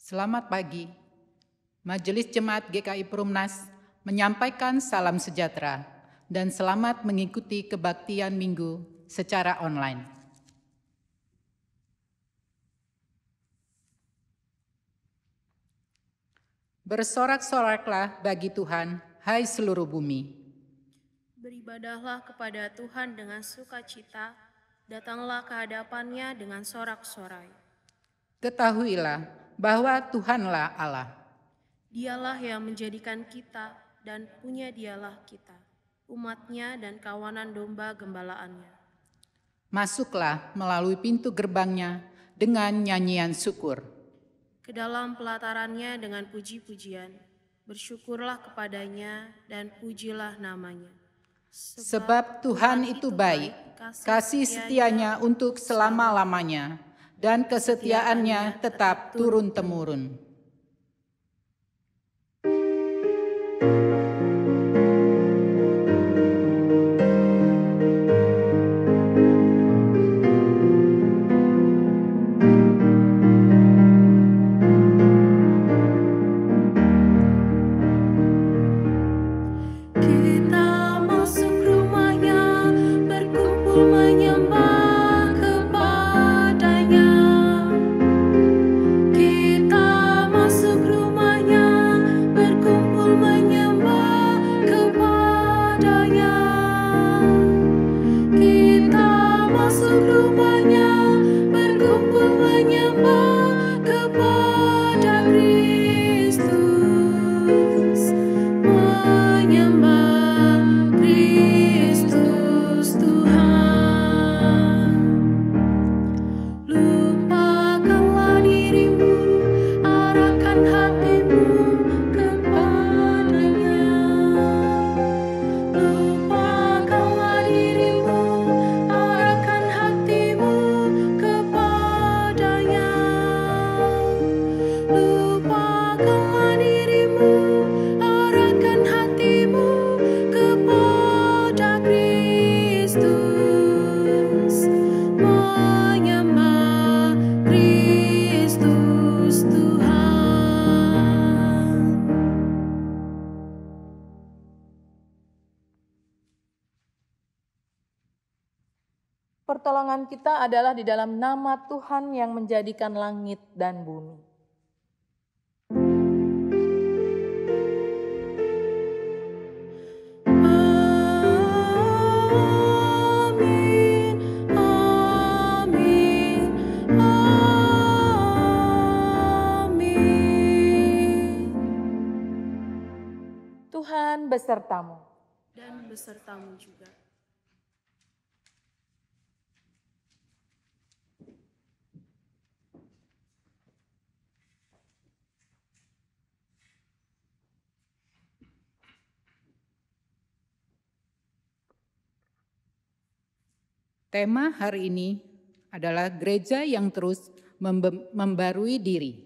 Selamat pagi. Majelis Jemaat GKI Perumnas menyampaikan salam sejahtera dan selamat mengikuti kebaktian Minggu secara online. Bersorak-soraklah bagi Tuhan, hai seluruh bumi. Beribadahlah kepada Tuhan dengan sukacita, datanglah ke hadapannya dengan sorak-sorai. Ketahuilah bahwa Tuhanlah Allah. Dialah yang menjadikan kita dan punya dialah kita, umatnya dan kawanan domba gembalaannya. Masuklah melalui pintu gerbangnya dengan nyanyian syukur. Ke dalam pelatarannya dengan puji-pujian, bersyukurlah kepadanya dan pujilah namanya. Sebab Tuhan itu baik, kasih setianya untuk selama-lamanya, dan kesetiaannya tetap turun-temurun. Pertolongan kita adalah di dalam nama Tuhan yang menjadikan langit dan bumi. Tuhan besertamu. Dan besertamu juga. Tema hari ini adalah gereja yang terus membarui diri.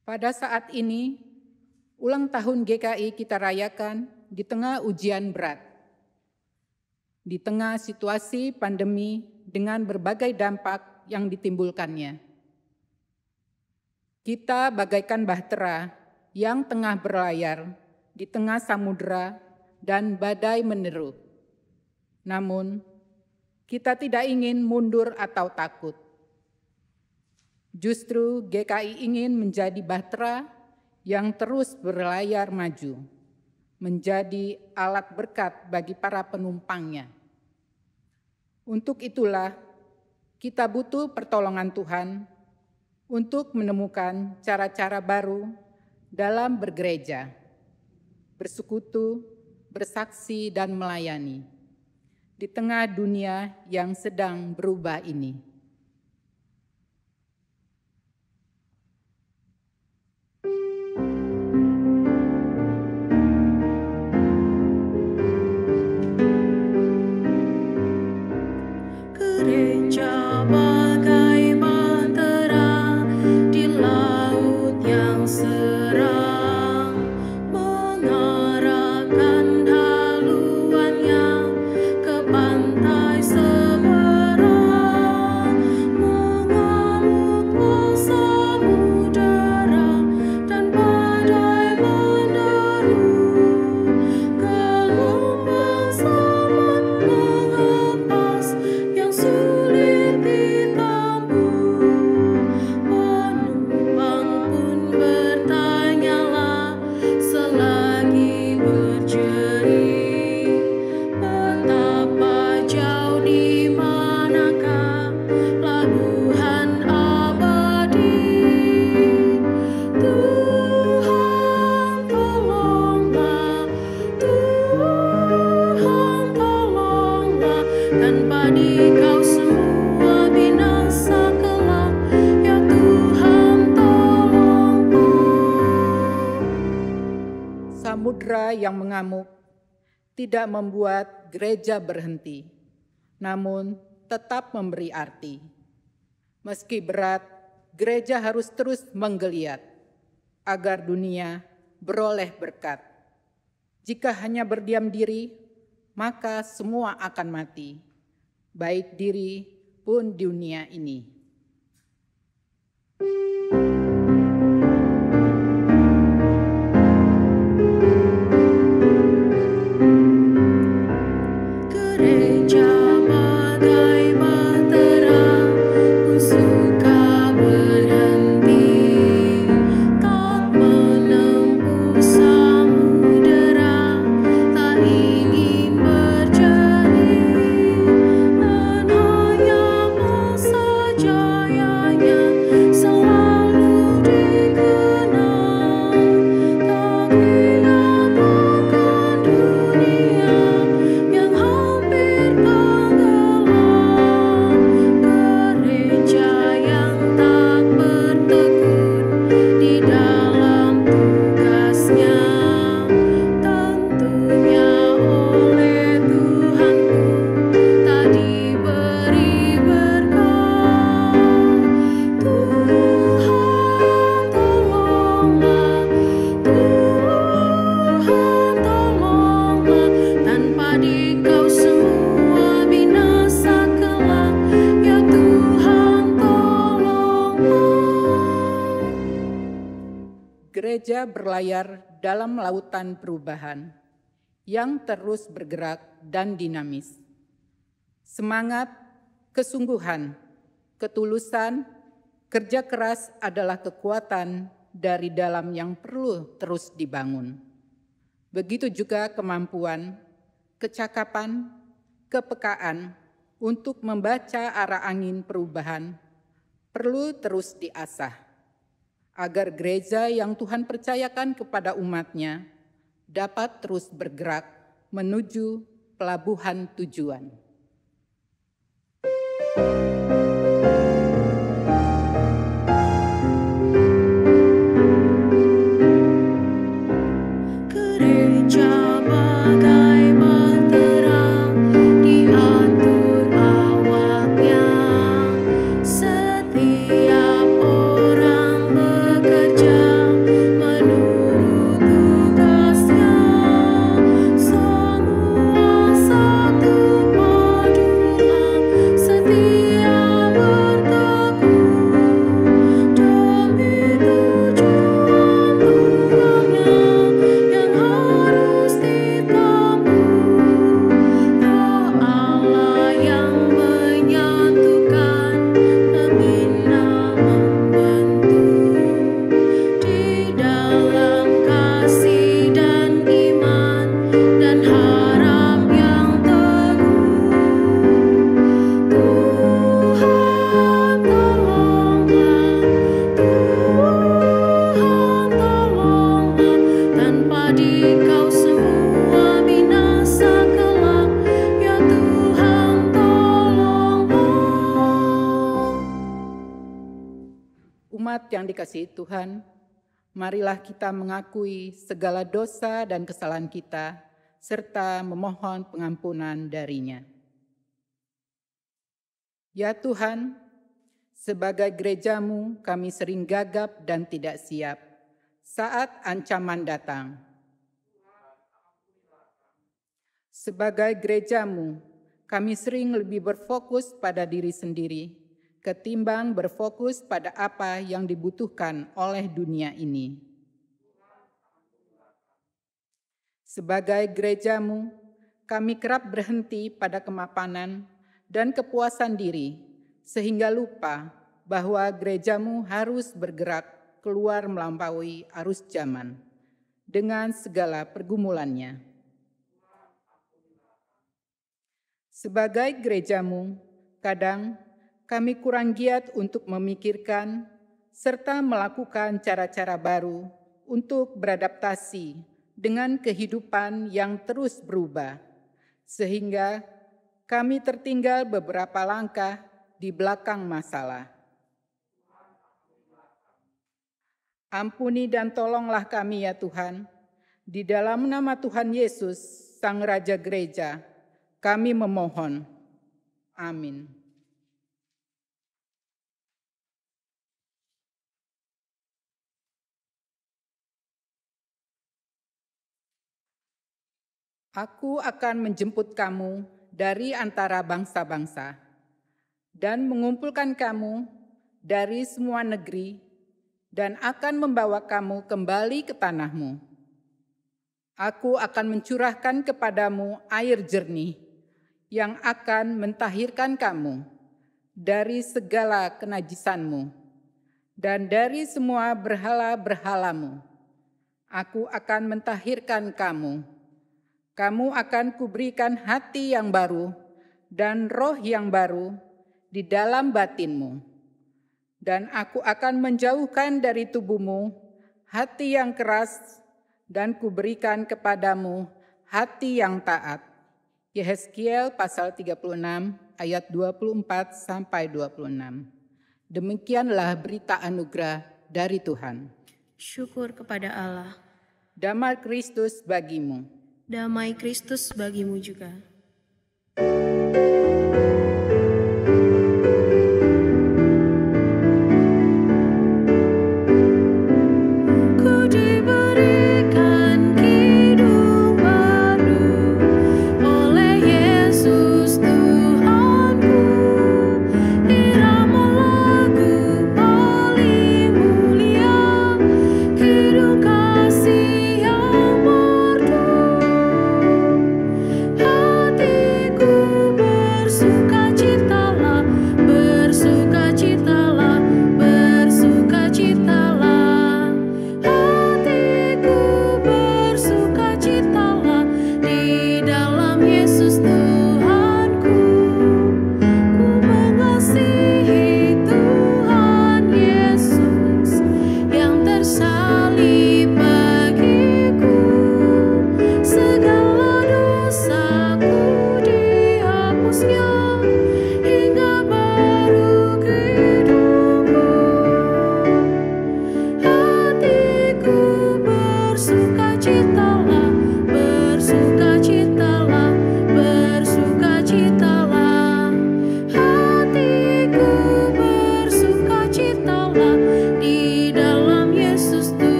Pada saat ini, ulang tahun GKI kita rayakan di tengah ujian berat. Di tengah situasi pandemi dengan berbagai dampak yang ditimbulkannya. Kita bagaikan bahtera yang tengah berlayar di tengah samudera dan badai meneru. Namun, kita tidak ingin mundur atau takut. Justru GKI ingin menjadi bahtera yang terus berlayar maju, menjadi alat berkat bagi para penumpangnya. Untuk itulah, kita butuh pertolongan Tuhan untuk menemukan cara-cara baru dalam bergereja, bersekutu, bersaksi, dan melayani di tengah dunia yang sedang berubah ini. Gereja bagai bahtera di laut yang serang, mengarahkan haluannya ke pantai seberang, mengalir padi kau semua binasa kelak, ya Tuhan tolongku. Samudra yang mengamuk tidak membuat gereja berhenti, namun tetap memberi arti. Meski berat, gereja harus terus menggeliat agar dunia beroleh berkat. Jika hanya berdiam diri, maka semua akan mati, baik diri pun dunia ini. Gereja bagai bahtera, pun suka berhenti, tak menempuh samudera, tak ingin berjernih, dan hanya masa jayanya selalu dikenang, tak ingat akan dunia yang hampir tenggelam. Gereja yang tak bertekun di dalam tugasnya, tentunya oleh Tuhan pun tak diberi berkah. Tuhan tolonglah, Tuhan tolonglah, tanpa Dikau semua binasa kelak, ya Tuhan tolonglah. Gereja berlayar dalam lautan perubahan yang terus bergerak dan dinamis. Semangat, kesungguhan, ketulusan, kerja keras adalah kekuatan dari dalam yang perlu terus dibangun. Begitu juga kemampuan, kecakapan, kepekaan untuk membaca arah angin perubahan perlu terus diasah, agar gereja yang Tuhan percayakan kepada umat-Nya dapat terus bergerak menuju pelabuhan tujuan. Gereja bagai bahtera, diatur awaknya, setiap orang bekerja menurut tugasnya, semua satu padulah setia bertekun demi tujuan tunggalnya yang harus ditempuh. Roh Allah yang menyatukan, membina, membentuk di dalam kasih dan iman dan harap yang teguh. Tuhan tolonglah, Tuhan tolonglah, tanpa Dikau semua binasa kelak, ya Tuhan tolonglah. Umat yang dikasihi Tuhan, marilah kita mengakui segala dosa dan kesalahan kita, serta memohon pengampunan dari-Nya. Ya Tuhan, sebagai gereja-Mu kami sering gagap dan tidak siap saat ancaman datang. Sebagai gereja-Mu, kami sering lebih berfokus pada diri sendiri ketimbang berfokus pada apa yang dibutuhkan oleh dunia ini. Sebagai gereja-Mu, kami kerap berhenti pada kemapanan dan kepuasan diri, sehingga lupa bahwa gereja-Mu harus bergerak keluar melampaui arus zaman dengan segala pergumulannya. Sebagai gereja-Mu, kadang kami kurang giat untuk memikirkan serta melakukan cara-cara baru untuk beradaptasi dengan kehidupan yang terus berubah, sehingga Kami tertinggal beberapa langkah di belakang masalah. Ampuni dan tolonglah kami ya Tuhan. Di dalam nama Tuhan Yesus, Sang Raja Gereja, kami memohon. Amin. Aku akan menjemput kamu dari antara bangsa-bangsa dan mengumpulkan kamu dari semua negeri dan akan membawa kamu kembali ke tanahmu. Aku akan mencurahkan kepadamu air jernih yang akan mentahirkan kamu dari segala kenajisanmu dan dari semua berhala-berhalamu. Aku akan mentahirkan kamu. Kamu akan kuberikan hati yang baru dan roh yang baru di dalam batinmu. Dan aku akan menjauhkan dari tubuhmu hati yang keras dan kuberikan kepadamu hati yang taat. Yehezkiel pasal 36 ayat 24 sampai 26. Demikianlah berita anugerah dari Tuhan. Syukur kepada Allah. Damai Kristus bagimu. Damai Kristus bagimu juga.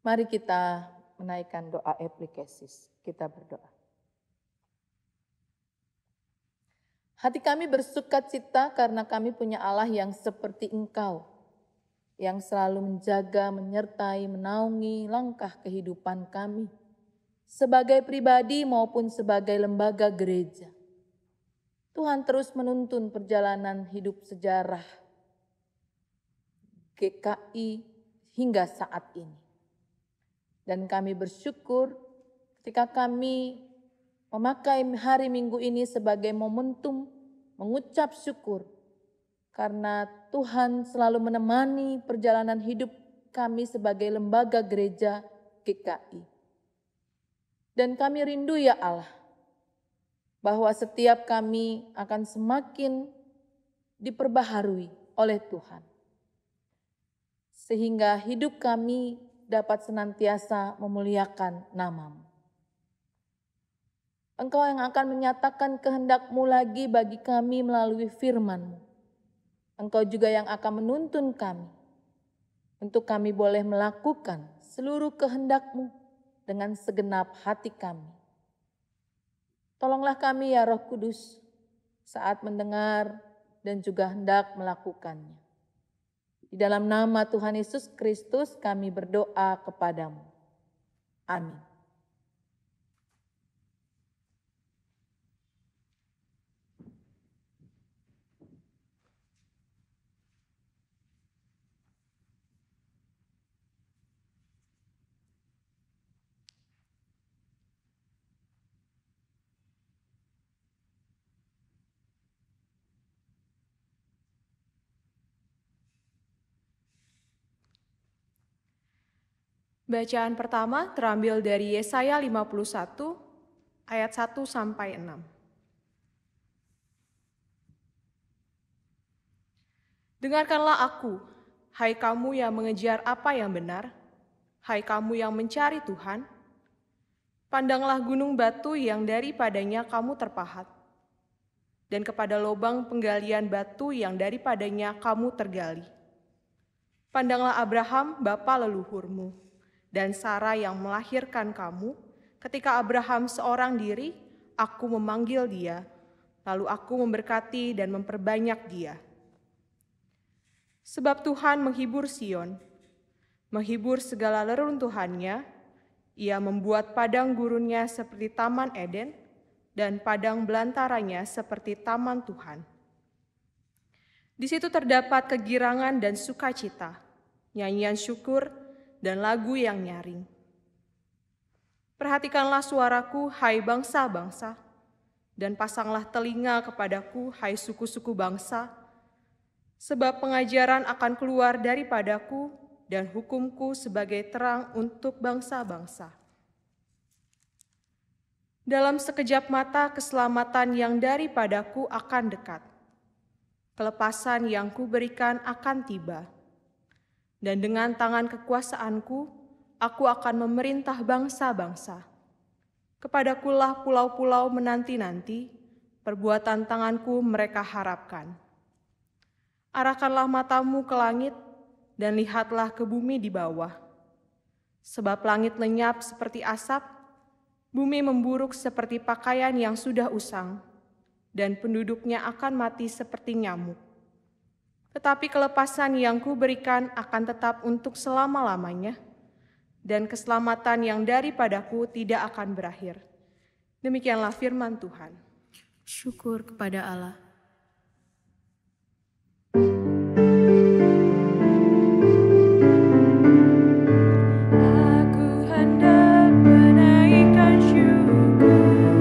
Mari kita menaikkan doa eplikesis. Kita berdoa. Hati kami bersukacita karena kami punya Allah yang seperti Engkau, yang selalu menjaga, menyertai, menaungi langkah kehidupan kami, sebagai pribadi maupun sebagai lembaga gereja. Tuhan terus menuntun perjalanan hidup sejarah GKI hingga saat ini. Dan kami bersyukur ketika kami memakai hari Minggu ini sebagai momentum mengucap syukur karena Tuhan selalu menemani perjalanan hidup kami sebagai lembaga gereja GKI. Dan kami rindu ya Allah, bahwa setiap kami akan semakin diperbaharui oleh Tuhan. Sehingga hidup kami dapat senantiasa memuliakan nama-Mu. Engkau yang akan menyatakan kehendak-Mu lagi bagi kami melalui firman-Mu. Engkau juga yang akan menuntun kami untuk kami boleh melakukan seluruh kehendak-Mu dengan segenap hati kami. Tolonglah kami ya Roh Kudus saat mendengar dan juga hendak melakukannya. Di dalam nama Tuhan Yesus Kristus kami berdoa kepadamu. Amin. Bacaan pertama terambil dari Yesaya 51 ayat 1 sampai 6. Dengarkanlah aku, hai kamu yang mengejar apa yang benar, hai kamu yang mencari Tuhan. Pandanglah gunung batu yang daripadanya kamu terpahat, dan kepada lubang penggalian batu yang daripadanya kamu tergali. Pandanglah Abraham, bapa leluhurmu, dan Sarah yang melahirkan kamu. Ketika Abraham seorang diri, aku memanggil dia, lalu aku memberkati dan memperbanyak dia. Sebab Tuhan menghibur Sion, menghibur segala reruntuhannya. Ia membuat padang gurunnya seperti Taman Eden, dan padang belantaranya seperti Taman Tuhan. Di situ terdapat kegirangan dan sukacita, nyanyian syukur, dan lagu yang nyaring. Perhatikanlah suaraku, hai bangsa-bangsa, dan pasanglah telinga kepadaku, hai suku-suku bangsa, sebab pengajaran akan keluar daripadaku, dan hukumku sebagai terang untuk bangsa-bangsa. Dalam sekejap mata keselamatan yang daripadaku akan dekat. Kelepasan yang kuberikan akan tiba. Dan dengan tangan kekuasaanku, aku akan memerintah bangsa-bangsa. Kepadakulah pulau-pulau menanti-nanti, perbuatan tanganku mereka harapkan. Arahkanlah matamu ke langit, dan lihatlah ke bumi di bawah. Sebab langit lenyap seperti asap, bumi memburuk seperti pakaian yang sudah usang, dan penduduknya akan mati seperti nyamuk. Tetapi kelepasan yang kuberikan akan tetap untuk selama-lamanya, dan keselamatan yang daripadaku tidak akan berakhir. Demikianlah firman Tuhan. Syukur kepada Allah. Aku hendak menaikkan syukur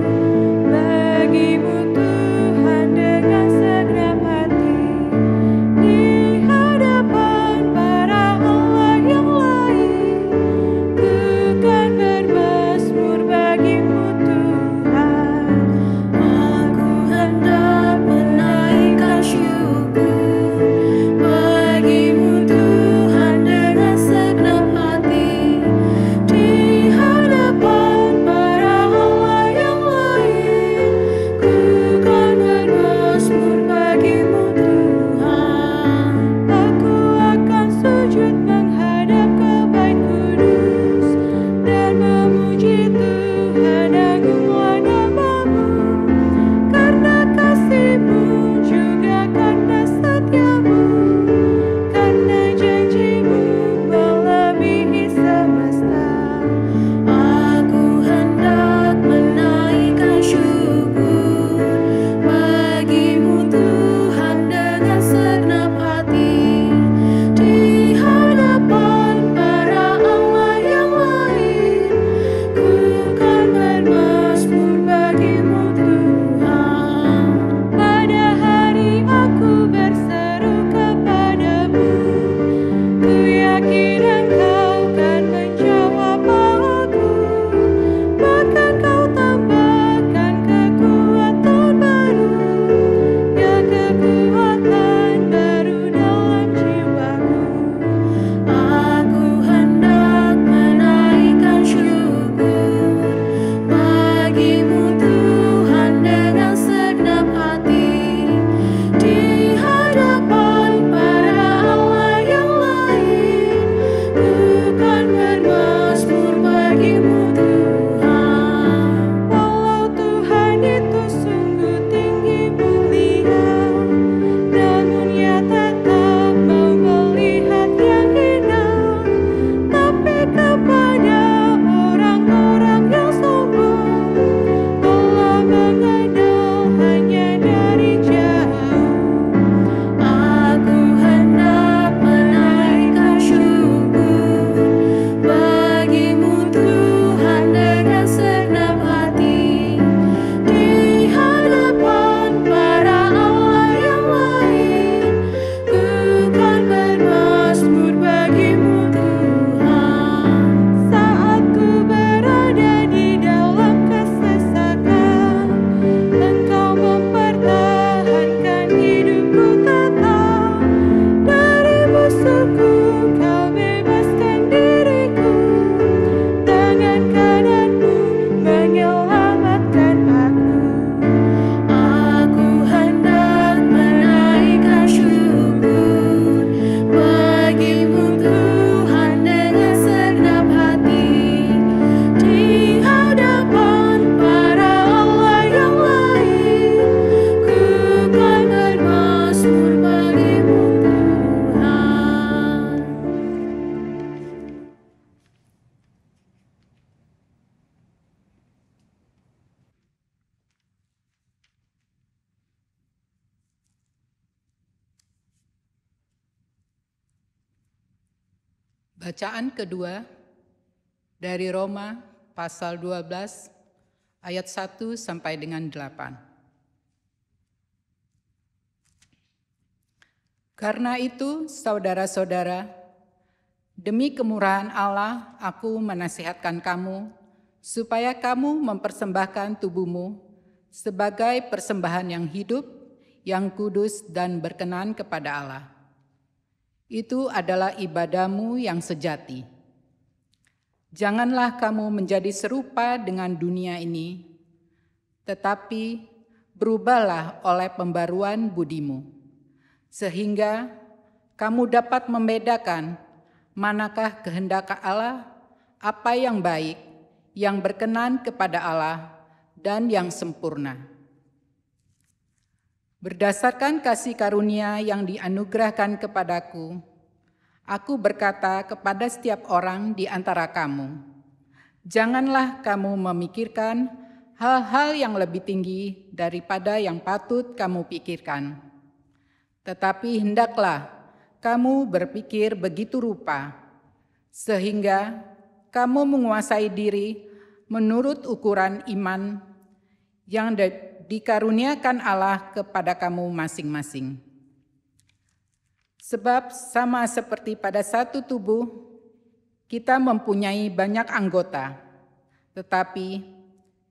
Bacaan kedua dari Roma pasal 12 ayat 1 sampai dengan 8. Karena itu, saudara-saudara, demi kemurahan Allah, aku menasihatkan kamu supaya kamu mempersembahkan tubuhmu sebagai persembahan yang hidup, yang kudus dan berkenan kepada Allah. Itu adalah ibadahmu yang sejati. Janganlah kamu menjadi serupa dengan dunia ini, tetapi berubahlah oleh pembaruan budimu, sehingga kamu dapat membedakan manakah kehendak Allah, apa yang baik, yang berkenan kepada Allah, dan yang sempurna. Berdasarkan kasih karunia yang dianugerahkan kepadaku, aku berkata kepada setiap orang di antara kamu, janganlah kamu memikirkan hal-hal yang lebih tinggi daripada yang patut kamu pikirkan. Tetapi hendaklah kamu berpikir begitu rupa, sehingga kamu menguasai diri menurut ukuran iman yang dikaruniakan Allah kepada kamu masing-masing. Sebab sama seperti pada satu tubuh, kita mempunyai banyak anggota, tetapi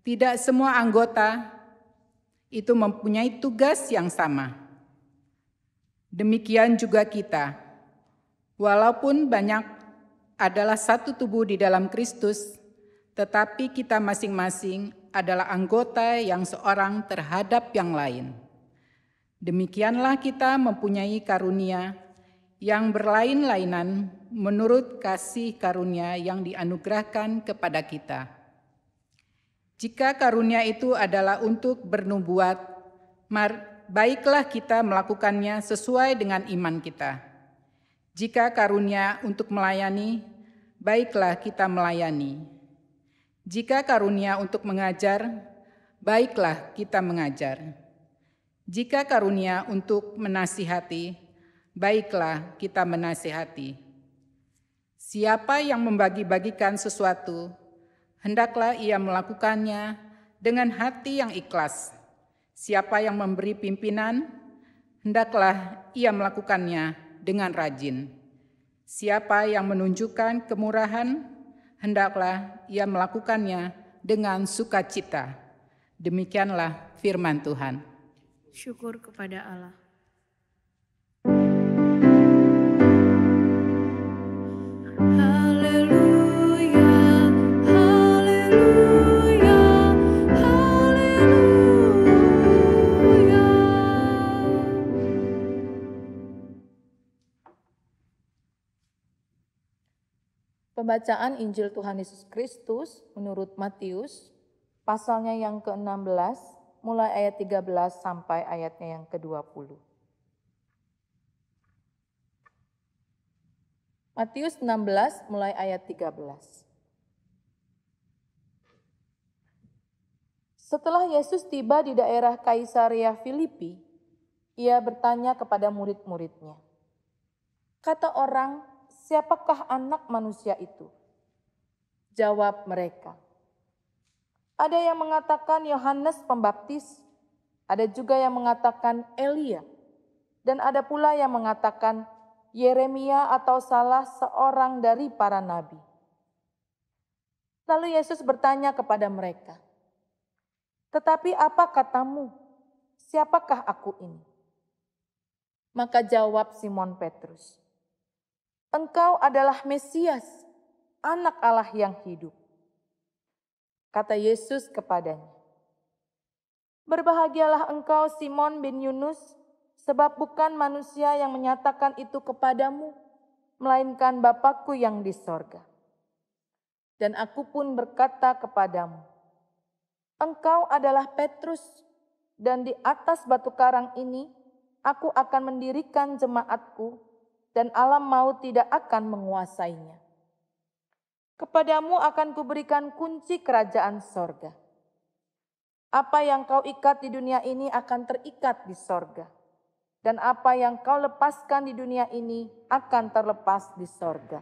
tidak semua anggota itu mempunyai tugas yang sama. Demikian juga kita, walaupun banyak adalah satu tubuh di dalam Kristus, tetapi kita masing-masing adalah anggota yang seorang terhadap yang lain. Demikianlah kita mempunyai karunia yang berlain-lainan menurut kasih karunia yang dianugerahkan kepada kita. Jika karunia itu adalah untuk bernubuat, baiklah kita melakukannya sesuai dengan iman kita. Jika karunia untuk melayani, baiklah kita melayani. Jika karunia untuk mengajar, baiklah kita mengajar. Jika karunia untuk menasihati, baiklah kita menasihati. Siapa yang membagi-bagikan sesuatu, hendaklah ia melakukannya dengan hati yang ikhlas. Siapa yang memberi pimpinan, hendaklah ia melakukannya dengan rajin. Siapa yang menunjukkan kemurahan, hendaklah ia melakukannya dengan sukacita. Demikianlah firman Tuhan. Syukur kepada Allah. Haleluya, haleluya, haleluya. Pembacaan Injil Tuhan Yesus Kristus menurut Matius, pasalnya yang ke-16, mulai ayat 13 sampai ayatnya yang ke-20. Matius 16, mulai ayat 13. Setelah Yesus tiba di daerah Kaisarea Filipi, ia bertanya kepada murid-muridnya, kata orang, siapakah anak manusia itu? Jawab mereka, ada yang mengatakan Yohanes Pembaptis, ada juga yang mengatakan Elia, dan ada pula yang mengatakan Yeremia atau salah seorang dari para nabi. Lalu Yesus bertanya kepada mereka, tetapi apa katamu? Siapakah aku ini? Maka jawab Simon Petrus, engkau adalah Mesias, anak Allah yang hidup. Kata Yesus kepadanya, berbahagialah engkau Simon bin Yunus, sebab bukan manusia yang menyatakan itu kepadamu, melainkan Bapa-Ku yang di sorga. Dan aku pun berkata kepadamu, engkau adalah Petrus, dan di atas batu karang ini aku akan mendirikan jemaatku, dan alam maut tidak akan menguasainya. Kepadamu akan kuberikan kunci kerajaan sorga. Apa yang kau ikat di dunia ini akan terikat di sorga. Dan apa yang kau lepaskan di dunia ini akan terlepas di sorga.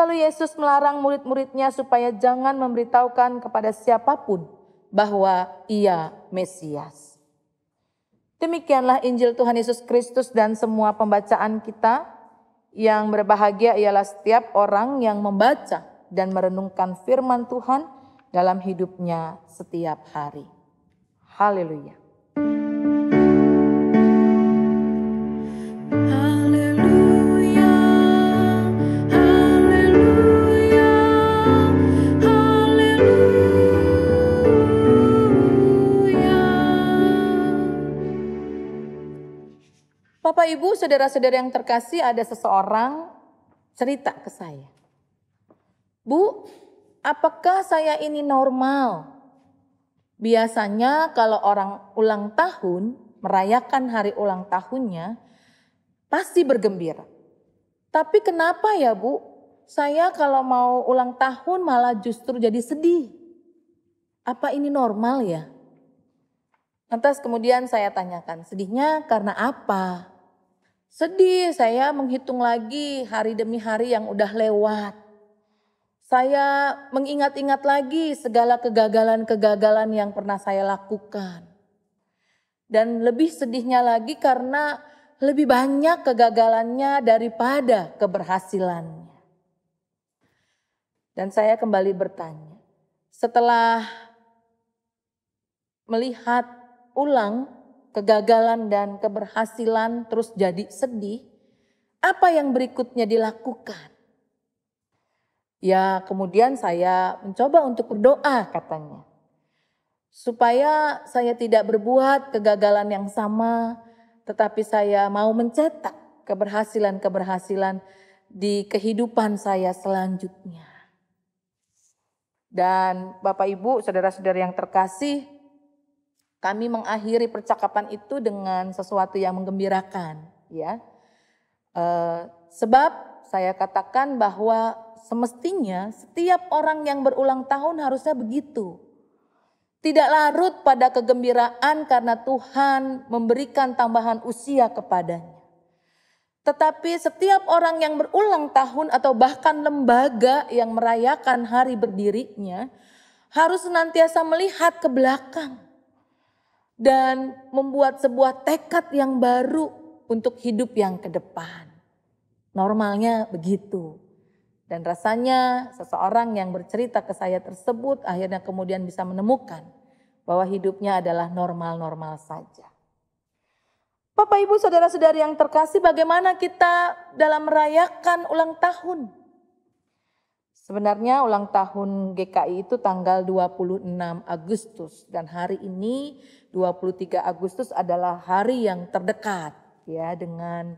Lalu Yesus melarang murid-muridnya supaya jangan memberitahukan kepada siapapun bahwa ia Mesias. Demikianlah Injil Tuhan Yesus Kristus dan semua pembacaan kita. Yang berbahagia ialah setiap orang yang membaca dan merenungkan firman Tuhan dalam hidupnya setiap hari. Haleluya. Bapak, Ibu, saudara-saudara yang terkasih, ada seseorang cerita ke saya. Bu, apakah saya ini normal? Biasanya kalau orang ulang tahun, merayakan hari ulang tahunnya, pasti bergembira. Tapi kenapa ya Bu, saya kalau mau ulang tahun malah justru jadi sedih? Apa ini normal ya? Lantas kemudian saya tanyakan, sedihnya karena apa? Sedih, saya menghitung lagi hari demi hari yang udah lewat. Saya mengingat-ingat lagi segala kegagalan-kegagalan yang pernah saya lakukan. Dan lebih sedihnya lagi karena lebih banyak kegagalannya daripada keberhasilannya. Dan saya kembali bertanya, setelah melihat ulang kegagalan dan keberhasilan terus jadi sedih, apa yang berikutnya dilakukan? Ya, kemudian saya mencoba untuk berdoa katanya. Supaya saya tidak berbuat kegagalan yang sama, tetapi saya mau mencetak keberhasilan-keberhasilan di kehidupan saya selanjutnya. Dan Bapak Ibu, saudara-saudara yang terkasih, kami mengakhiri percakapan itu dengan sesuatu yang menggembirakan, ya. Sebab saya katakan bahwa semestinya setiap orang yang berulang tahun harusnya begitu. Tidak larut pada kegembiraan karena Tuhan memberikan tambahan usia kepadanya. Tetapi setiap orang yang berulang tahun atau bahkan lembaga yang merayakan hari berdirinya harus senantiasa melihat ke belakang dan membuat sebuah tekad yang baru untuk hidup yang ke depan. Normalnya begitu. Dan rasanya seseorang yang bercerita ke saya tersebut akhirnya kemudian bisa menemukan bahwa hidupnya adalah normal-normal saja. Bapak, Ibu, saudara-saudari yang terkasih, bagaimana kita dalam merayakan ulang tahun? Sebenarnya ulang tahun GKI itu tanggal 26 Agustus dan hari ini 23 Agustus adalah hari yang terdekat ya dengan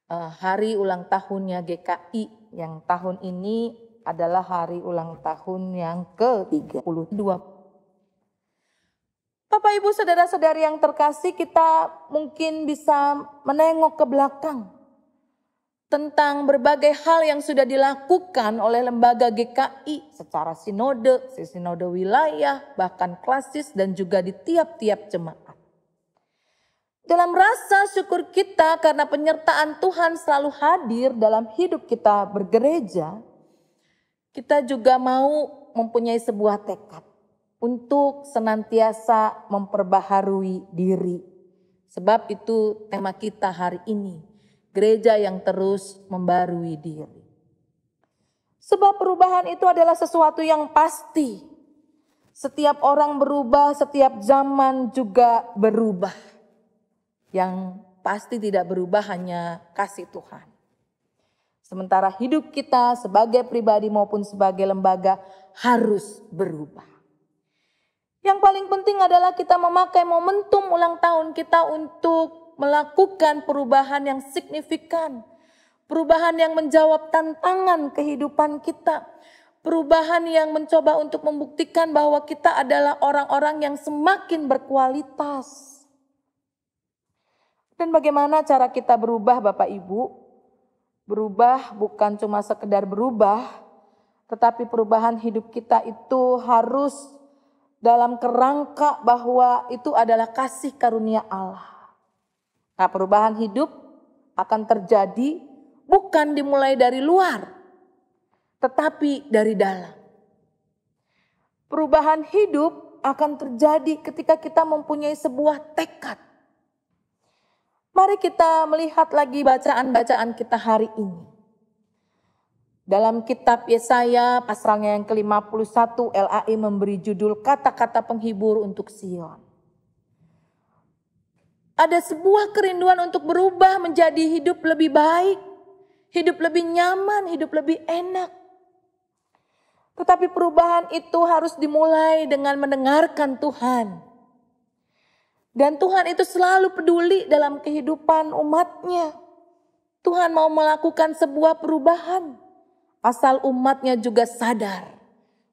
hari ulang tahunnya GKI yang tahun ini adalah hari ulang tahun yang ke-32. Bapak, Ibu, saudara-saudari yang terkasih, kita mungkin bisa menengok ke belakang tentang berbagai hal yang sudah dilakukan oleh lembaga GKI secara sinode wilayah, bahkan klasis dan juga di tiap-tiap jemaat. Dalam rasa syukur kita karena penyertaan Tuhan selalu hadir dalam hidup kita bergereja, kita juga mau mempunyai sebuah tekad untuk senantiasa memperbaharui diri. Sebab itu tema kita hari ini, gereja yang terus membarui diri. Sebab perubahan itu adalah sesuatu yang pasti. Setiap orang berubah, setiap zaman juga berubah. Yang pasti tidak berubah hanya kasih Tuhan. Sementara hidup kita sebagai pribadi maupun sebagai lembaga harus berubah. Yang paling penting adalah kita memakai momentum ulang tahun kita untuk melakukan perubahan yang signifikan. Perubahan yang menjawab tantangan kehidupan kita. Perubahan yang mencoba untuk membuktikan bahwa kita adalah orang-orang yang semakin berkualitas. Dan bagaimana cara kita berubah, Bapak Ibu? Berubah bukan cuma sekedar berubah, tetapi perubahan hidup kita itu harus dalam kerangka bahwa itu adalah kasih karunia Allah. Nah, perubahan hidup akan terjadi bukan dimulai dari luar, tetapi dari dalam. Perubahan hidup akan terjadi ketika kita mempunyai sebuah tekad. Mari kita melihat lagi bacaan-bacaan kita hari ini. Dalam kitab Yesaya pasalnya yang ke-51, LAI memberi judul kata-kata penghibur untuk Sion. Ada sebuah kerinduan untuk berubah menjadi hidup lebih baik, hidup lebih nyaman, hidup lebih enak. Tetapi perubahan itu harus dimulai dengan mendengarkan Tuhan. Dan Tuhan itu selalu peduli dalam kehidupan umatnya. Tuhan mau melakukan sebuah perubahan. Asal umatnya juga sadar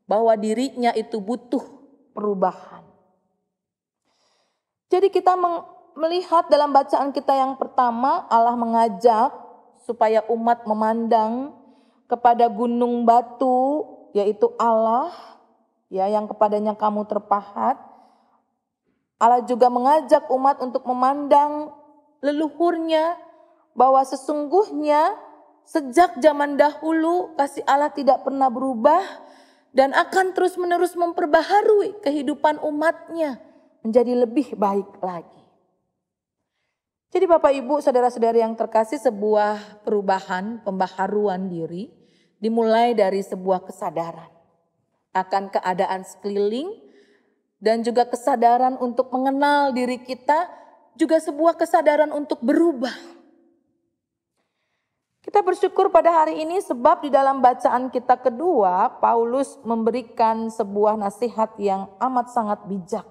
bahwa dirinya itu butuh perubahan. Jadi kita melihat dalam bacaan kita yang pertama, Allah mengajak supaya umat memandang kepada gunung batu, yaitu Allah, ya, yang kepadanya kamu terpahat. Allah juga mengajak umat untuk memandang leluhurnya, bahwa sesungguhnya sejak zaman dahulu kasih Allah tidak pernah berubah dan akan terus-menerus memperbaharui kehidupan umatnya menjadi lebih baik lagi. Jadi Bapak Ibu, saudara-saudari yang terkasih, sebuah perubahan, pembaharuan diri dimulai dari sebuah kesadaran akan keadaan sekeliling dan juga kesadaran untuk mengenal diri kita, juga sebuah kesadaran untuk berubah. Kita bersyukur pada hari ini sebab di dalam bacaan kita kedua, Paulus memberikan sebuah nasihat yang amat sangat bijak.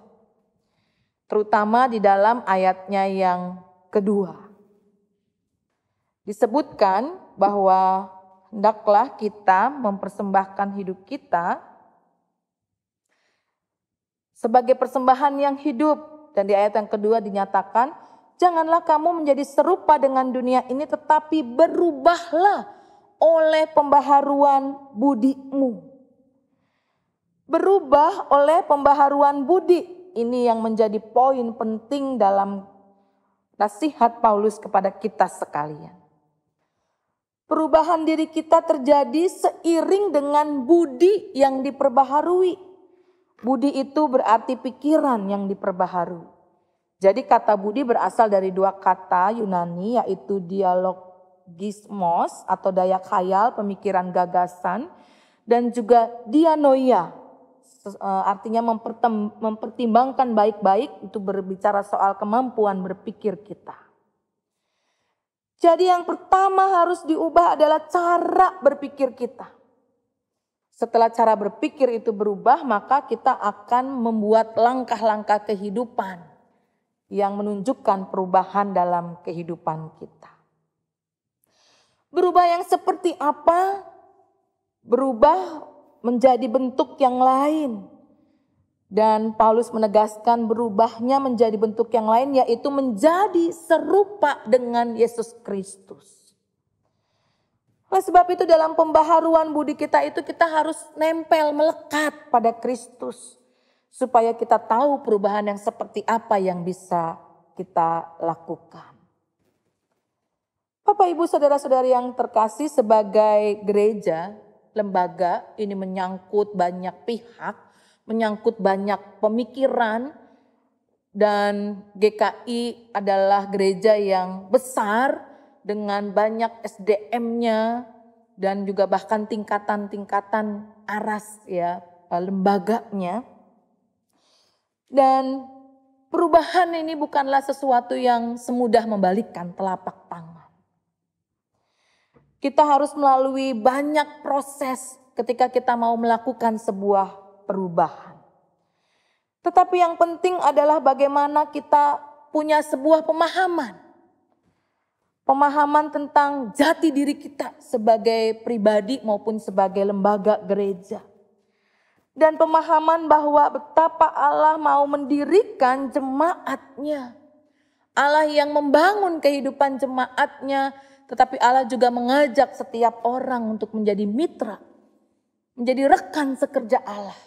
Terutama di dalam ayatnya yang kedua. Disebutkan bahwa hendaklah kita mempersembahkan hidup kita sebagai persembahan yang hidup. Dan di ayat yang kedua dinyatakan, janganlah kamu menjadi serupa dengan dunia ini, tetapi berubahlah oleh pembaharuan budimu. Berubah oleh pembaharuan budi. Ini yang menjadi poin penting dalam nasihat Paulus kepada kita sekalian. Perubahan diri kita terjadi seiring dengan budi yang diperbaharui. Budi itu berarti pikiran yang diperbaharui. Jadi kata budi berasal dari dua kata Yunani, yaitu dialogismos atau daya khayal, pemikiran gagasan, dan juga dianoia, artinya mempertimbangkan baik-baik, itu berbicara soal kemampuan berpikir kita. Jadi yang pertama harus diubah adalah cara berpikir kita. Setelah cara berpikir itu berubah, maka kita akan membuat langkah-langkah kehidupan yang menunjukkan perubahan dalam kehidupan kita. Berubah yang seperti apa? Berubah menjadi bentuk yang lain. Dan Paulus menegaskan berubahnya menjadi bentuk yang lain, yaitu menjadi serupa dengan Yesus Kristus. Oleh sebab itu dalam pembaharuan budi kita itu kita harus nempel, melekat pada Kristus. Supaya kita tahu perubahan yang seperti apa yang bisa kita lakukan. Bapak Ibu saudara-saudari yang terkasih, sebagai gereja, lembaga, ini menyangkut banyak pihak, menyangkut banyak pemikiran. Dan GKI adalah gereja yang besar dengan banyak SDM-nya dan juga bahkan tingkatan-tingkatan aras ya lembaganya. Dan perubahan ini bukanlah sesuatu yang semudah membalikkan telapak tangan. Kita harus melalui banyak proses ketika kita mau melakukan sebuah perubahan. Tetapi yang penting adalah bagaimana kita punya sebuah pemahaman. Pemahaman tentang jati diri kita sebagai pribadi maupun sebagai lembaga gereja. Dan pemahaman bahwa betapa Allah mau mendirikan jemaatnya. Allah yang membangun kehidupan jemaatnya, tetapi Allah juga mengajak setiap orang untuk menjadi mitra, menjadi rekan sekerja Allah.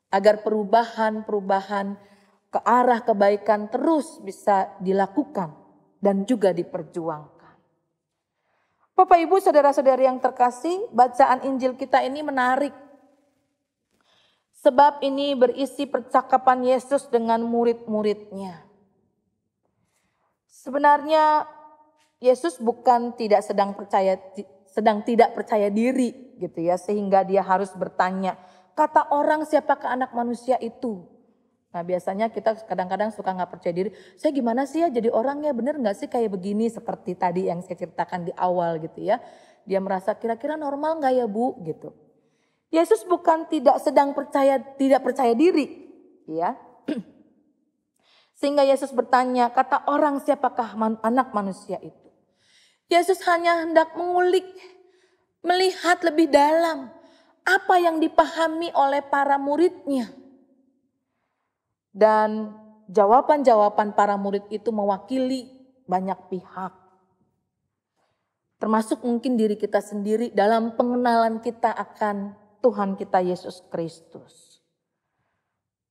Agar perubahan-perubahan ke arah kebaikan terus bisa dilakukan dan juga diperjuangkan. Bapak Ibu saudara-saudari yang terkasih, bacaan Injil kita ini menarik. Sebab ini berisi percakapan Yesus dengan murid-muridnya. Sebenarnya Yesus bukan sedang tidak percaya diri gitu ya, sehingga dia harus bertanya, kata orang siapakah anak manusia itu? Nah biasanya kita kadang-kadang suka gak percaya diri, saya gimana sih ya jadi orangnya, bener gak sih kayak begini, seperti tadi yang saya ceritakan di awal gitu ya. Dia merasa kira-kira normal gak ya Bu gitu. Yesus bukan tidak percaya diri ya. Sehingga Yesus bertanya, kata orang siapakah anak manusia itu? Yesus hanya hendak mengulik, melihat lebih dalam apa yang dipahami oleh para muridnya. Dan jawaban-jawaban para murid itu mewakili banyak pihak. Termasuk mungkin diri kita sendiri dalam pengenalan kita akan Tuhan kita Yesus Kristus.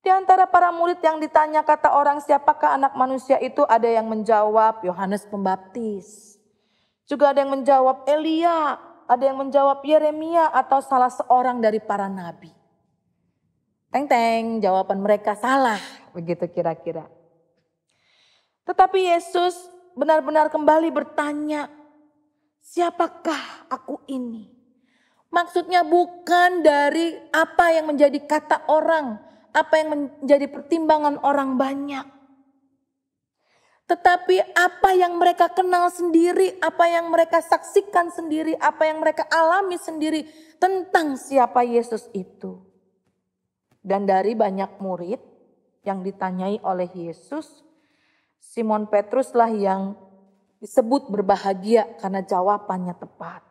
Di antara para murid yang ditanya kata orang siapakah anak manusia itu, ada yang menjawab Yohanes Pembaptis. Juga ada yang menjawab Elia, ada yang menjawab Yeremia atau salah seorang dari para nabi. Teng-teng, jawaban mereka salah, begitu kira-kira. Tetapi Yesus benar-benar kembali bertanya, siapakah aku ini? Maksudnya bukan dari apa yang menjadi kata orang, apa yang menjadi pertimbangan orang banyak. Tetapi apa yang mereka kenal sendiri, apa yang mereka saksikan sendiri, apa yang mereka alami sendiri tentang siapa Yesus itu. Dan dari banyak murid yang ditanyai oleh Yesus, Simon Petruslah yang disebut berbahagia karena jawabannya tepat.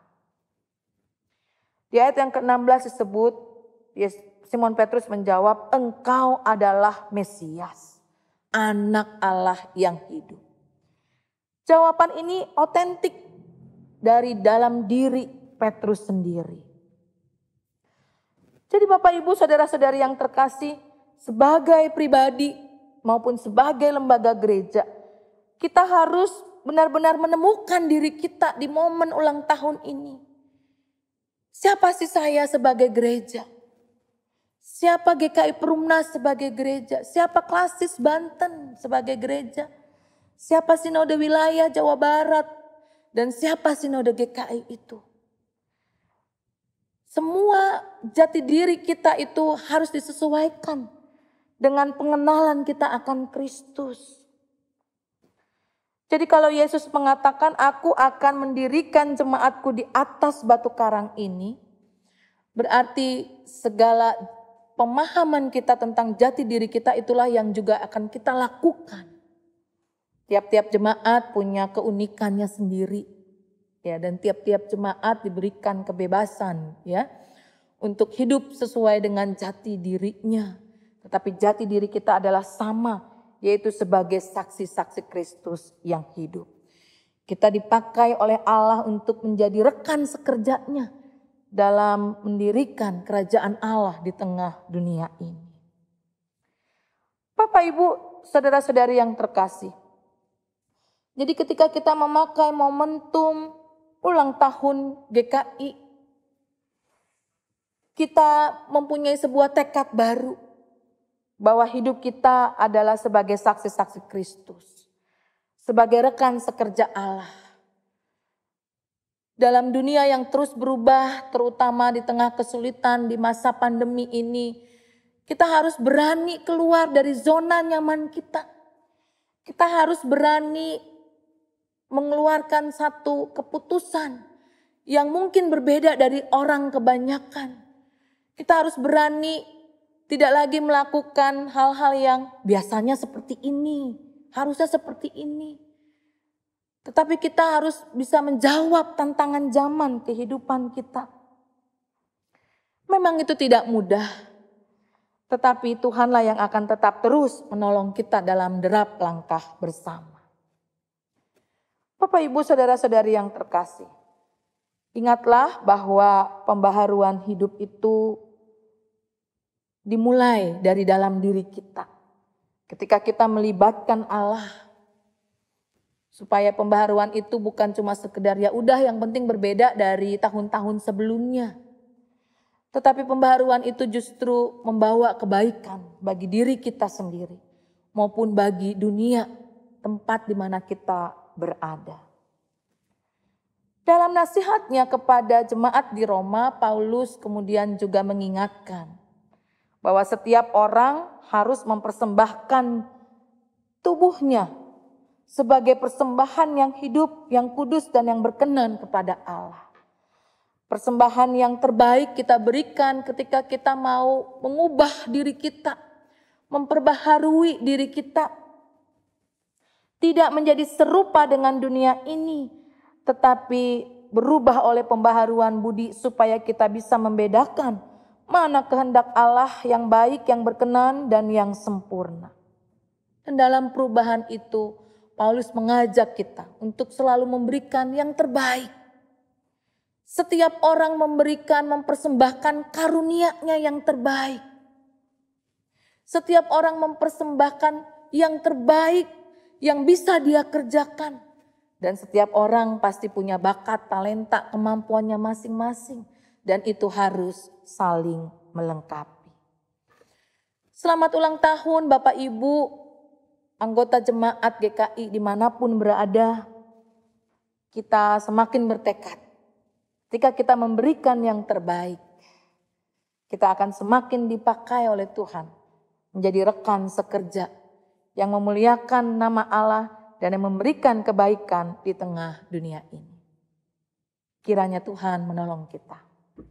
Di ayat yang ke-16 disebut, Simon Petrus menjawab, engkau adalah Mesias, anak Allah yang hidup. Jawaban ini otentik dari dalam diri Petrus sendiri. Jadi Bapak Ibu saudara-saudari yang terkasih, sebagai pribadi maupun sebagai lembaga gereja, kita harus benar-benar menemukan diri kita di momen ulang tahun ini. Siapa sih saya sebagai gereja? Siapa GKI Perumnas sebagai gereja? Siapa Klasis Banten sebagai gereja? Siapa Sinode Wilayah Jawa Barat? Dan siapa Sinode GKI itu? Semua jati diri kita itu harus disesuaikan dengan pengenalan kita akan Kristus. Jadi kalau Yesus mengatakan, aku akan mendirikan jemaatku di atas batu karang ini, berarti segala pemahaman kita tentang jati diri kita itulah yang juga akan kita lakukan. Tiap-tiap jemaat punya keunikannya sendiri. Ya, dan tiap-tiap jemaat diberikan kebebasan ya untuk hidup sesuai dengan jati dirinya. Tetapi jati diri kita adalah sama, yaitu sebagai saksi-saksi Kristus yang hidup. Kita dipakai oleh Allah untuk menjadi rekan sekerjanya dalam mendirikan kerajaan Allah di tengah dunia ini. Bapak Ibu, saudara-saudari yang terkasih. Jadi ketika kita memakai momentum ulang tahun GKI, kita mempunyai sebuah tekad baru bahwa hidup kita adalah sebagai saksi-saksi Kristus, sebagai rekan sekerja Allah. Dalam dunia yang terus berubah, terutama di tengah kesulitan di masa pandemi ini, kita harus berani keluar dari zona nyaman kita. Kita harus berani mengeluarkan satu keputusan yang mungkin berbeda dari orang kebanyakan. Kita harus berani tidak lagi melakukan hal-hal yang biasanya seperti ini, harusnya seperti ini. Tetapi kita harus bisa menjawab tantangan zaman kehidupan kita. Memang itu tidak mudah, tetapi Tuhanlah yang akan tetap terus menolong kita dalam derap langkah bersama. Bapak Ibu saudara-saudari yang terkasih, ingatlah bahwa pembaharuan hidup itu dimulai dari dalam diri kita. Ketika kita melibatkan Allah, Supaya pembaharuan itu bukan cuma sekedar ya udah yang penting berbeda dari tahun-tahun sebelumnya. Tetapi pembaharuan itu justru membawa kebaikan bagi diri kita sendiri maupun bagi dunia tempat di mana kita berada. Dalam nasihatnya kepada jemaat di Roma, Paulus kemudian juga mengingatkan bahwa setiap orang harus mempersembahkan tubuhnya sebagai persembahan yang hidup, yang kudus dan yang berkenan kepada Allah. Persembahan yang terbaik kita berikan ketika kita mau mengubah diri kita, memperbaharui diri kita. Tidak menjadi serupa dengan dunia ini, tetapi berubah oleh pembaharuan budi supaya kita bisa membedakan mana kehendak Allah yang baik, yang berkenan dan yang sempurna. Dan dalam perubahan itu, Paulus mengajak kita untuk selalu memberikan yang terbaik. Setiap orang memberikan, mempersembahkan karunia-Nya yang terbaik. Setiap orang mempersembahkan yang terbaik yang bisa dia kerjakan. Dan setiap orang pasti punya bakat, talenta, kemampuannya masing-masing. Dan itu harus saling melengkapi. Selamat ulang tahun Bapak Ibu, anggota jemaat GKI dimanapun berada. Kita semakin bertekad. Ketika kita memberikan yang terbaik, kita akan semakin dipakai oleh Tuhan menjadi rekan sekerja yang memuliakan nama Allah dan yang memberikan kebaikan di tengah dunia ini. Kiranya Tuhan menolong kita.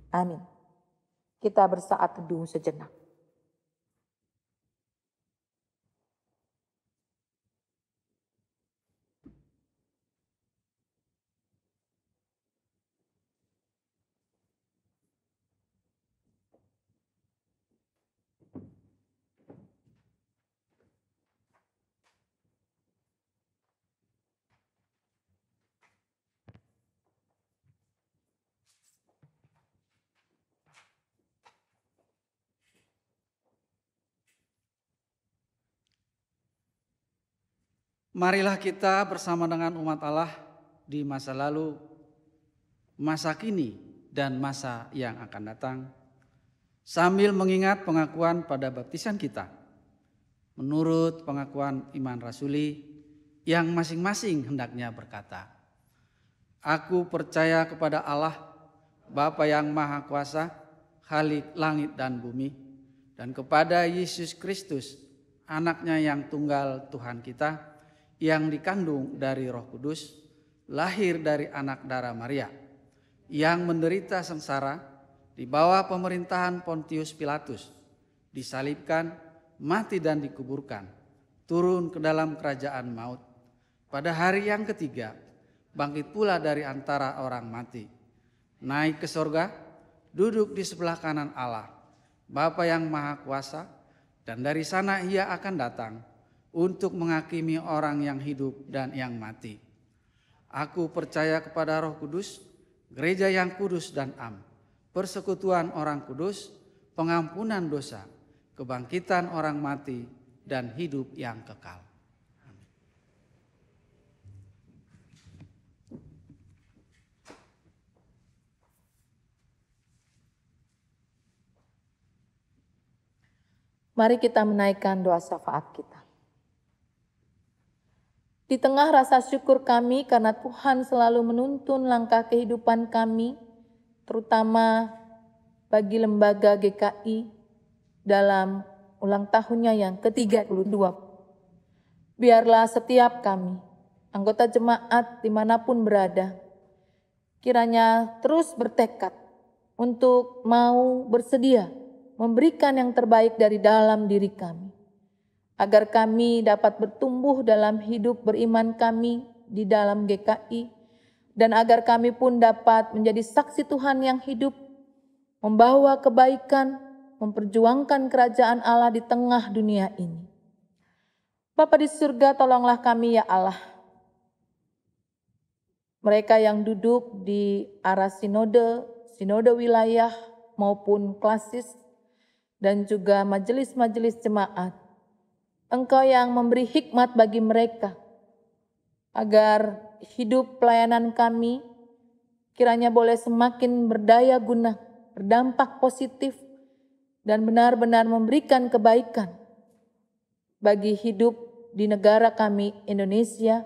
Amin. Kita bersaat teduh sejenak. Marilah kita bersama dengan umat Allah di masa lalu, masa kini, dan masa yang akan datang, sambil mengingat pengakuan pada baptisan kita, menurut pengakuan iman rasuli yang masing-masing hendaknya berkata, "Aku percaya kepada Allah, Bapa yang Maha Kuasa, Khalik langit dan bumi, dan kepada Yesus Kristus, Anaknya yang tunggal Tuhan kita, yang dikandung dari Roh Kudus, lahir dari anak darah Maria, yang menderita sengsara di bawah pemerintahan Pontius Pilatus, disalibkan, mati dan dikuburkan, turun ke dalam kerajaan maut. Pada hari yang ketiga, bangkit pula dari antara orang mati, naik ke sorga, duduk di sebelah kanan Allah, Bapa yang Maha Kuasa, dan dari sana Ia akan datang untuk menghakimi orang yang hidup dan yang mati. Aku percaya kepada Roh Kudus, gereja yang kudus dan am, persekutuan orang kudus, pengampunan dosa, kebangkitan orang mati, dan hidup yang kekal." Amin. Mari kita menaikkan doa syafaat kita. Di tengah rasa syukur kami karena Tuhan selalu menuntun langkah kehidupan kami, terutama bagi lembaga GKI dalam ulang tahunnya yang ke-32. Biarlah setiap kami, anggota jemaat dimanapun berada, kiranya terus bertekad untuk mau bersedia memberikan yang terbaik dari dalam diri kami, agar kami dapat bertumbuh dalam hidup beriman kami di dalam GKI, dan agar kami pun dapat menjadi saksi Tuhan yang hidup, membawa kebaikan, memperjuangkan kerajaan Allah di tengah dunia ini. Bapa di surga, tolonglah kami ya Allah. Mereka yang duduk di arah sinode wilayah maupun klasis, dan juga majelis-majelis jemaat, Engkau yang memberi hikmat bagi mereka agar hidup pelayanan kami kiranya boleh semakin berdaya guna, berdampak positif, dan benar-benar memberikan kebaikan bagi hidup di negara kami Indonesia.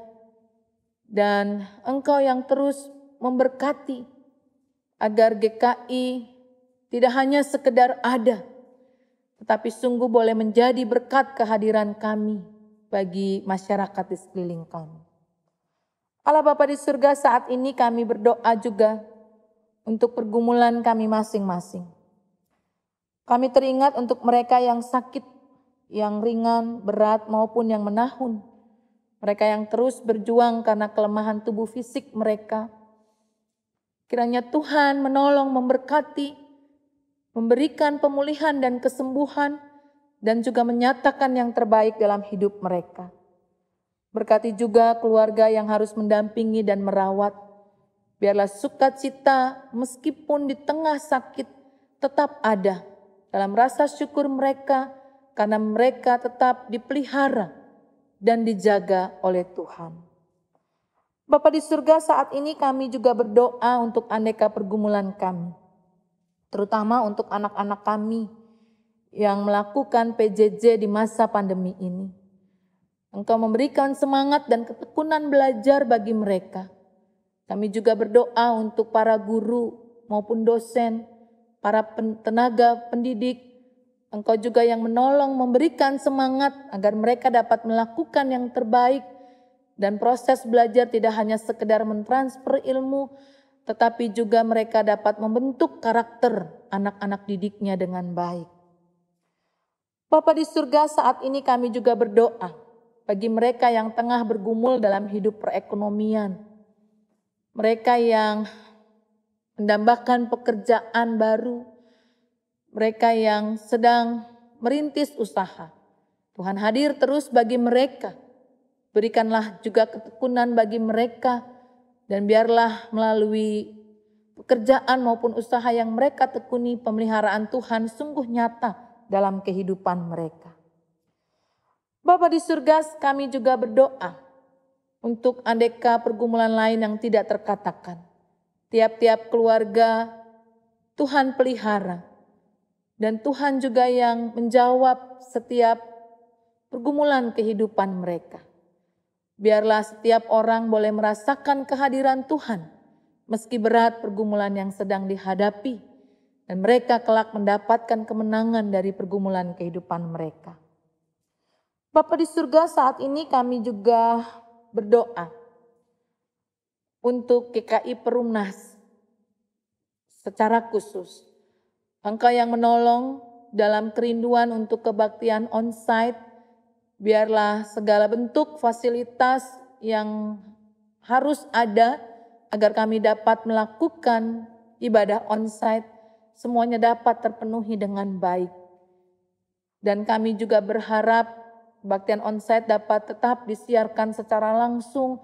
Dan Engkau yang terus memberkati agar GKI tidak hanya sekedar ada, tetapi sungguh boleh menjadi berkat kehadiran kami bagi masyarakat di sekeliling kami. Allah Bapa di surga, saat ini kami berdoa juga untuk pergumulan kami masing-masing. Kami teringat untuk mereka yang sakit, yang ringan, berat maupun yang menahun. Mereka yang terus berjuang karena kelemahan tubuh fisik mereka. Kiranya Tuhan menolong, memberkati, memberikan pemulihan dan kesembuhan, dan juga menyatakan yang terbaik dalam hidup mereka. Berkati juga keluarga yang harus mendampingi dan merawat. Biarlah sukacita meskipun di tengah sakit tetap ada dalam rasa syukur mereka, karena mereka tetap dipelihara dan dijaga oleh Tuhan. Bapa di surga, saat ini kami juga berdoa untuk aneka pergumulan kami, terutama untuk anak-anak kami yang melakukan PJJ di masa pandemi ini. Engkau memberikan semangat dan ketekunan belajar bagi mereka. Kami juga berdoa untuk para guru maupun dosen, para tenaga pendidik. Engkau juga yang menolong, memberikan semangat agar mereka dapat melakukan yang terbaik. Dan proses belajar tidak hanya sekedar mentransfer ilmu, tetapi juga mereka dapat membentuk karakter anak-anak didiknya dengan baik. Bapa di surga, saat ini kami juga berdoa bagi mereka yang tengah bergumul dalam hidup perekonomian. Mereka yang mendambakan pekerjaan baru. Mereka yang sedang merintis usaha. Tuhan hadir terus bagi mereka. Berikanlah juga ketekunan bagi mereka. Dan biarlah melalui pekerjaan maupun usaha yang mereka tekuni, pemeliharaan Tuhan sungguh nyata dalam kehidupan mereka. Bapa di surga, kami juga berdoa untuk aneka pergumulan lain yang tidak terkatakan. Tiap-tiap keluarga Tuhan pelihara, dan Tuhan juga yang menjawab setiap pergumulan kehidupan mereka. Biarlah setiap orang boleh merasakan kehadiran Tuhan, meski berat pergumulan yang sedang dihadapi, dan mereka kelak mendapatkan kemenangan dari pergumulan kehidupan mereka. Bapa di surga, saat ini kami juga berdoa untuk GKI Perumnas secara khusus. Engkau yang menolong dalam kerinduan untuk kebaktian onsite, biarlah segala bentuk fasilitas yang harus ada agar kami dapat melakukan ibadah onsite, semuanya dapat terpenuhi dengan baik. Dan kami juga berharap kebaktian onsite dapat tetap disiarkan secara langsung,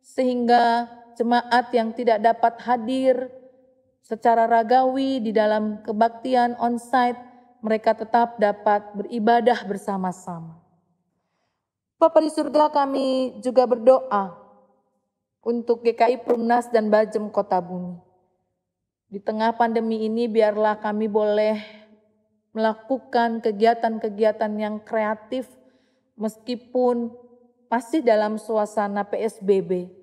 sehingga jemaat yang tidak dapat hadir secara ragawi di dalam kebaktian onsite, mereka tetap dapat beribadah bersama-sama. Bapa di surga, kami juga berdoa untuk GKI Perumnas dan Bajem Kota Bumi. Di tengah pandemi ini, biarlah kami boleh melakukan kegiatan-kegiatan yang kreatif, meskipun masih dalam suasana PSBB.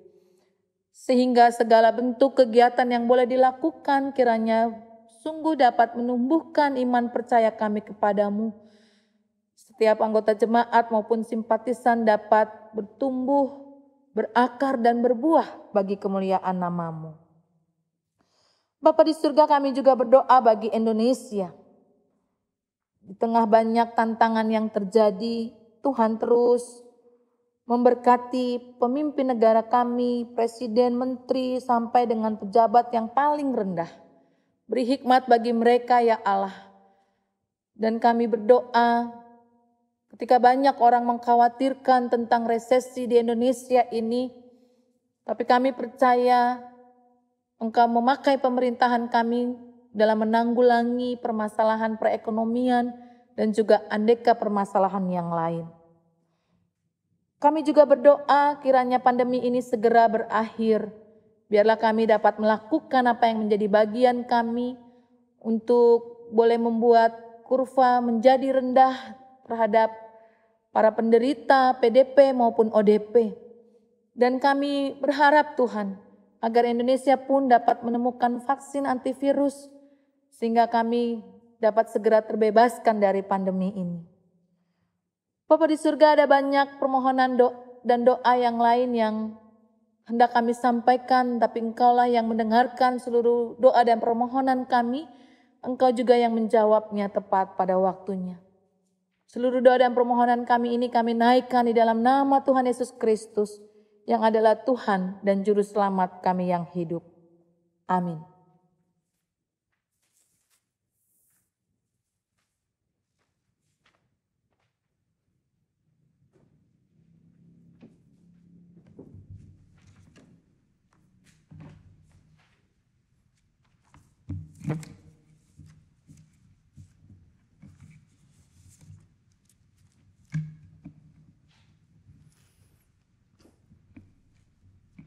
Sehingga segala bentuk kegiatan yang boleh dilakukan kiranya sungguh dapat menumbuhkan iman percaya kami kepadamu. Setiap anggota jemaat maupun simpatisan dapat bertumbuh, berakar dan berbuah bagi kemuliaan nama-Mu. Bapa di surga, kami juga berdoa bagi Indonesia. Di tengah banyak tantangan yang terjadi, Tuhan terus memberkati pemimpin negara kami, presiden, menteri, sampai dengan pejabat yang paling rendah. Beri hikmat bagi mereka ya Allah. Dan kami berdoa ketika banyak orang mengkhawatirkan tentang resesi di Indonesia ini, tapi kami percaya Engkau memakai pemerintahan kami dalam menanggulangi permasalahan perekonomian dan juga aneka permasalahan yang lain. Kami juga berdoa kiranya pandemi ini segera berakhir. Biarlah kami dapat melakukan apa yang menjadi bagian kami untuk boleh membuat kurva menjadi rendah terhadap para penderita PDP maupun ODP. Dan kami berharap Tuhan agar Indonesia pun dapat menemukan vaksin antivirus sehingga kami dapat segera terbebaskan dari pandemi ini. Bapa di surga, ada banyak permohonan dan doa yang lain yang hendak kami sampaikan, tapi Engkaulah yang mendengarkan seluruh doa dan permohonan kami. Engkau juga yang menjawabnya tepat pada waktunya. Seluruh doa dan permohonan kami ini kami naikkan di dalam nama Tuhan Yesus Kristus yang adalah Tuhan dan Juru Selamat kami yang hidup. Amin.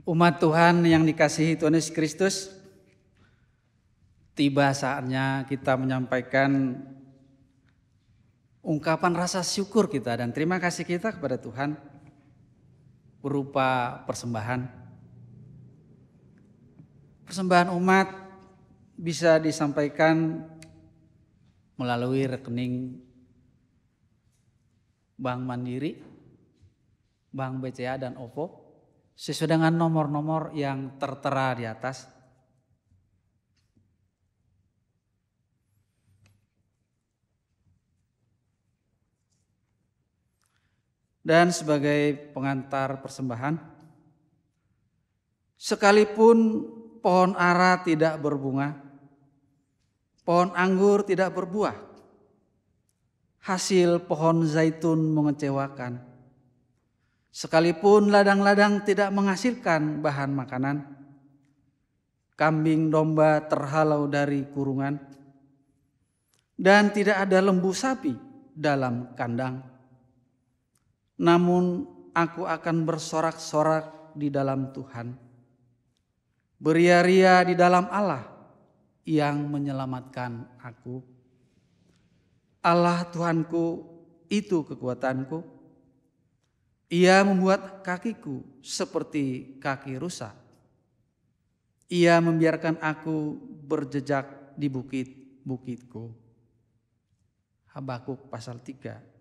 Umat Tuhan yang dikasihi Tuhan Yesus Kristus, tiba saatnya kita menyampaikan ungkapan rasa syukur kita dan terima kasih kita kepada Tuhan berupa persembahan. Persembahan umat bisa disampaikan melalui rekening Bank Mandiri, Bank BCA dan OVO sesuai dengan nomor-nomor yang tertera di atas. Dan sebagai pengantar persembahan, sekalipun pohon ara tidak berbunga, pohon anggur tidak berbuah, hasil pohon zaitun mengecewakan, sekalipun ladang-ladang tidak menghasilkan bahan makanan, kambing domba terhalau dari kurungan, dan tidak ada lembu sapi dalam kandang. Namun aku akan bersorak-sorak di dalam Tuhan, beria-ria di dalam Allah yang menyelamatkan aku. Allah Tuhanku itu kekuatanku. Ia membuat kakiku seperti kaki rusa. Ia membiarkan aku berjejak di bukit-bukitku. Habakuk pasal 3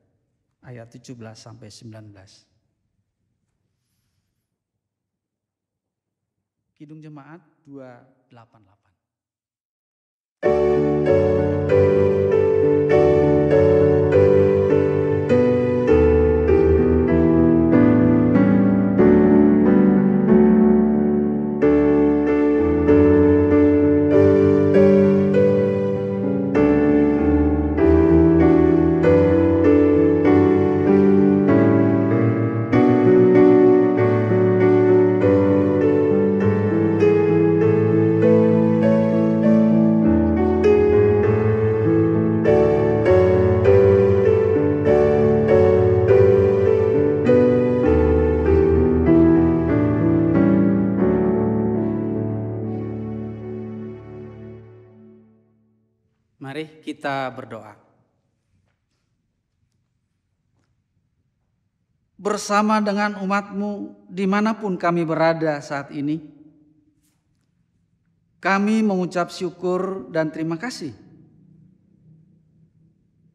ayat 17 sampai 19. Kidung Jemaat 288. Mari kita berdoa. Bersama dengan umat-Mu dimanapun kami berada saat ini, kami mengucap syukur dan terima kasih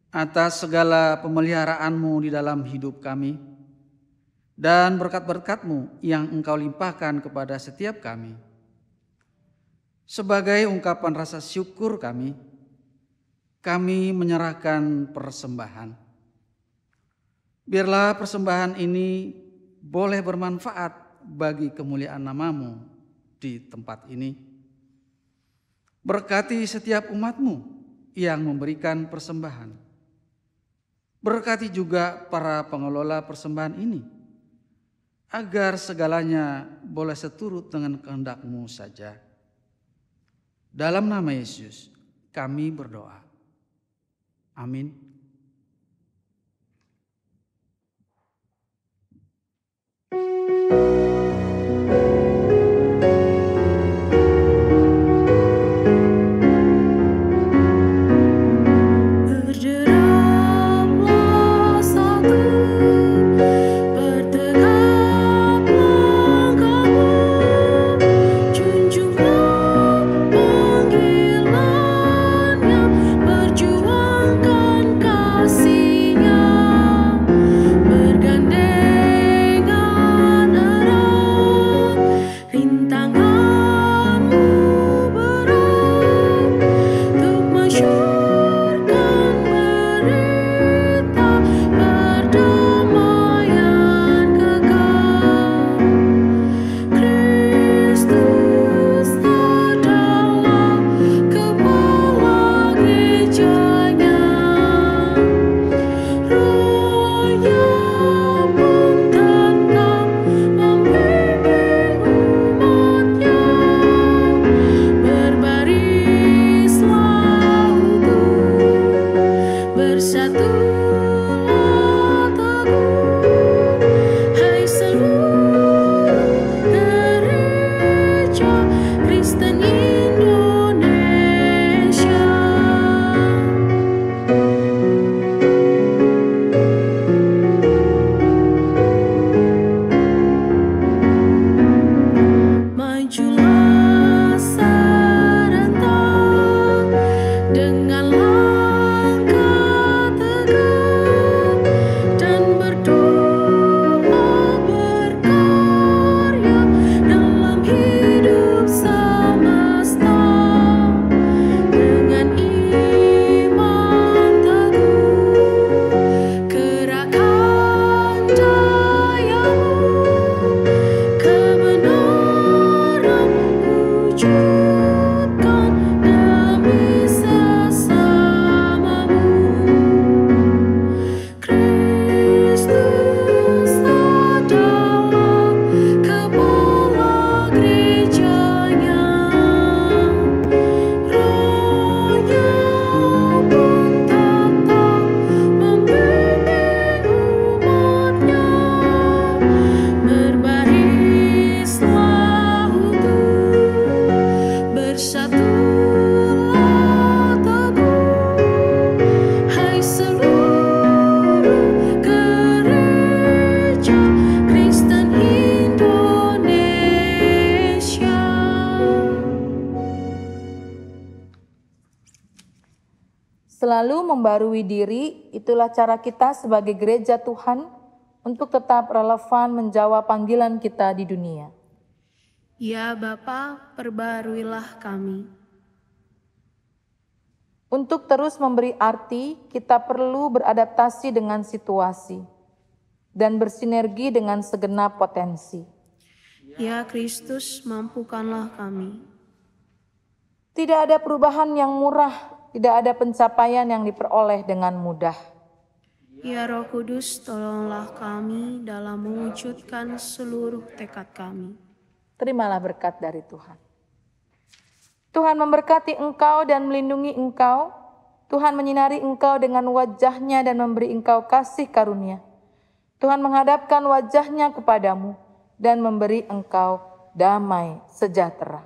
atas segala pemeliharaanmu di dalam hidup kami dan berkat-berkat-Mu yang Engkau limpahkan kepada setiap kami. Sebagai ungkapan rasa syukur kami menyerahkan persembahan. Biarlah persembahan ini boleh bermanfaat bagi kemuliaan nama-Mu di tempat ini. Berkati setiap umat-Mu yang memberikan persembahan. Berkati juga para pengelola persembahan ini, agar segalanya boleh seturut dengan kehendak-Mu saja. Dalam nama Yesus kami berdoa. Amin. Selalu membarui diri, itulah cara kita sebagai gereja Tuhan untuk tetap relevan menjawab panggilan kita di dunia. Ya Bapa, perbaharuilah kami. Untuk terus memberi arti, kita perlu beradaptasi dengan situasi dan bersinergi dengan segenap potensi. Ya Kristus, mampukanlah kami. Tidak ada perubahan yang murah, tidak ada pencapaian yang diperoleh dengan mudah. Ya Roh Kudus, tolonglah kami dalam mewujudkan seluruh tekad kami. Terimalah berkat dari Tuhan. Tuhan memberkati engkau dan melindungi engkau. Tuhan menyinari engkau dengan wajah-Nya dan memberi engkau kasih karunia. Tuhan menghadapkan wajah-Nya kepadamu dan memberi engkau damai sejahtera.